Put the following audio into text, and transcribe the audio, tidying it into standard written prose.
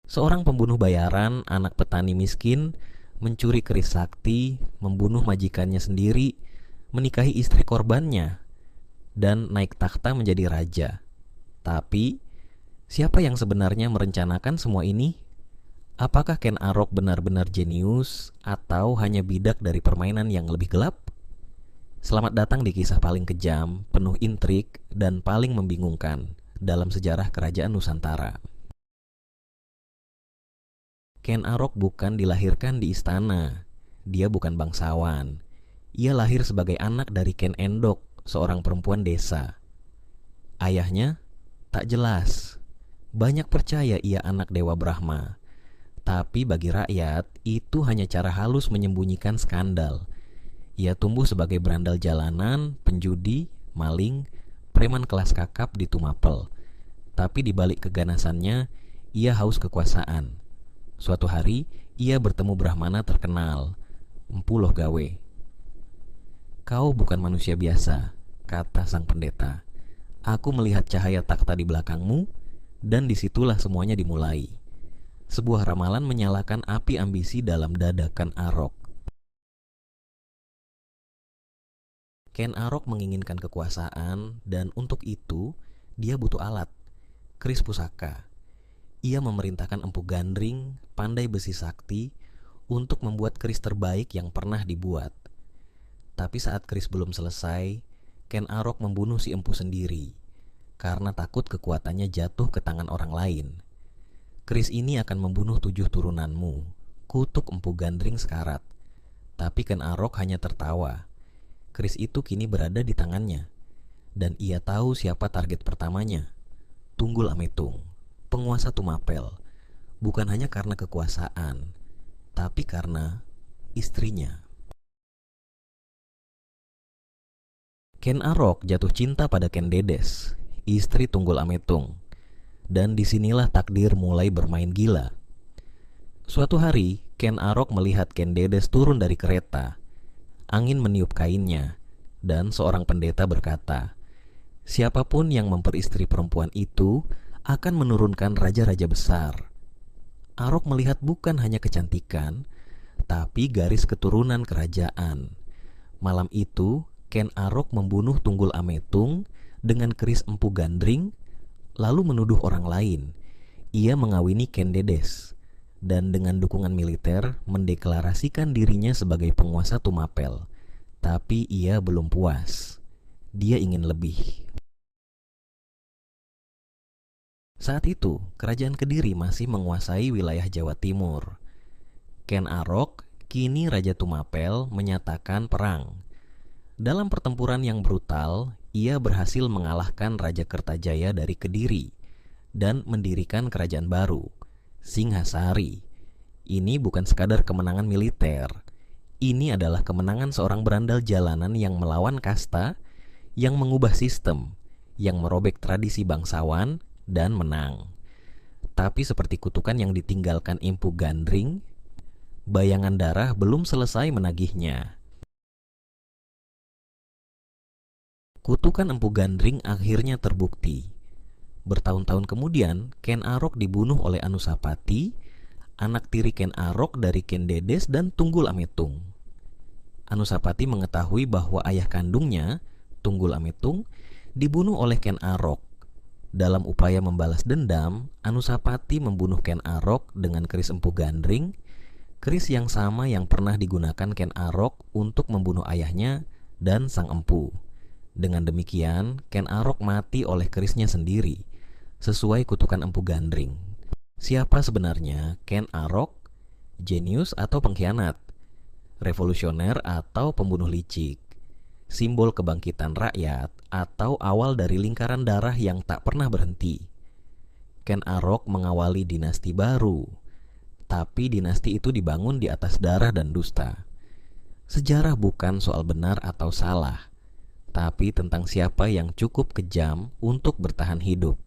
Seorang pembunuh bayaran, anak petani miskin, mencuri keris sakti, membunuh majikannya sendiri, menikahi istri korbannya, dan naik takhta menjadi raja. Tapi, siapa yang sebenarnya merencanakan semua ini? Apakah Ken Arok benar-benar jenius atau hanya bidak dari permainan yang lebih gelap? Selamat datang di kisah paling kejam, penuh intrik, dan paling membingungkan dalam sejarah kerajaan Nusantara. Ken Arok bukan dilahirkan di istana. Dia bukan bangsawan. Ia lahir sebagai anak dari Ken Endok, seorang perempuan desa. Ayahnya tak jelas. Banyak percaya ia anak Dewa Brahma. Tapi bagi rakyat, itu hanya cara halus menyembunyikan skandal. Ia tumbuh sebagai berandal jalanan, penjudi, maling, preman kelas kakap di Tumapel. Tapi di balik keganasannya, ia haus kekuasaan. Suatu hari, ia bertemu Brahmana terkenal, Empu Loh Gawe. "Kau bukan manusia biasa," kata sang pendeta. "Aku melihat cahaya takhta di belakangmu, dan disitulah semuanya dimulai." Sebuah ramalan menyalakan api ambisi dalam dada Ken Arok. Ken Arok menginginkan kekuasaan, dan untuk itu dia butuh alat, keris pusaka. Ia memerintahkan Empu Gandring, pandai besi sakti, untuk membuat keris terbaik yang pernah dibuat. Tapi saat keris belum selesai, Ken Arok membunuh si empu sendiri, karena takut kekuatannya jatuh ke tangan orang lain. "Keris ini akan membunuh 7 turunanmu," kutuk Empu Gandring sekarat. Tapi Ken Arok hanya tertawa. Keris itu kini berada di tangannya, dan ia tahu siapa target pertamanya. Tunggul Ametung, penguasa Tumapel, bukan hanya karena kekuasaan, tapi karena istrinya. Ken Arok jatuh cinta pada Ken Dedes, istri Tunggul Ametung, dan disinilah takdir mulai bermain gila. Suatu hari, Ken Arok melihat Ken Dedes turun dari kereta. Angin meniup kainnya, dan seorang pendeta berkata, "Siapapun yang memperistri perempuan itu akan menurunkan raja-raja besar." Arok melihat bukan hanya kecantikan, tapi garis keturunan kerajaan. Malam itu, Ken Arok membunuh Tunggul Ametung dengan keris Empu Gandring, lalu menuduh orang lain. Ia mengawini Ken Dedes, dan dengan dukungan militer mendeklarasikan dirinya sebagai penguasa Tumapel. Tapi ia belum puas. Dia ingin lebih. Saat itu, kerajaan Kediri masih menguasai wilayah Jawa Timur. Ken Arok, kini Raja Tumapel, menyatakan perang. Dalam pertempuran yang brutal, ia berhasil mengalahkan Raja Kertajaya dari Kediri dan mendirikan kerajaan baru, Singhasari. Ini bukan sekadar kemenangan militer. Ini adalah kemenangan seorang berandal jalanan yang melawan kasta, yang mengubah sistem, yang merobek tradisi bangsawan, dan menang. Tapi seperti kutukan yang ditinggalkan Empu Gandring, bayangan darah belum selesai menagihnya. Kutukan Empu Gandring akhirnya terbukti. Bertahun-tahun kemudian, Ken Arok dibunuh oleh Anusapati, anak tiri Ken Arok dari Ken Dedes dan Tunggul Ametung. Anusapati mengetahui bahwa ayah kandungnya, Tunggul Ametung, dibunuh oleh Ken Arok. Dalam upaya membalas dendam, Anusapati membunuh Ken Arok dengan keris Empu Gandring, keris yang sama yang pernah digunakan Ken Arok untuk membunuh ayahnya dan sang empu. Dengan demikian, Ken Arok mati oleh kerisnya sendiri, sesuai kutukan Empu Gandring. Siapa sebenarnya Ken Arok? Jenius atau pengkhianat? Revolusioner atau pembunuh licik? Simbol kebangkitan rakyat atau awal dari lingkaran darah yang tak pernah berhenti? Ken Arok mengawali dinasti baru, tapi dinasti itu dibangun di atas darah dan dusta. Sejarah bukan soal benar atau salah, tapi tentang siapa yang cukup kejam untuk bertahan hidup.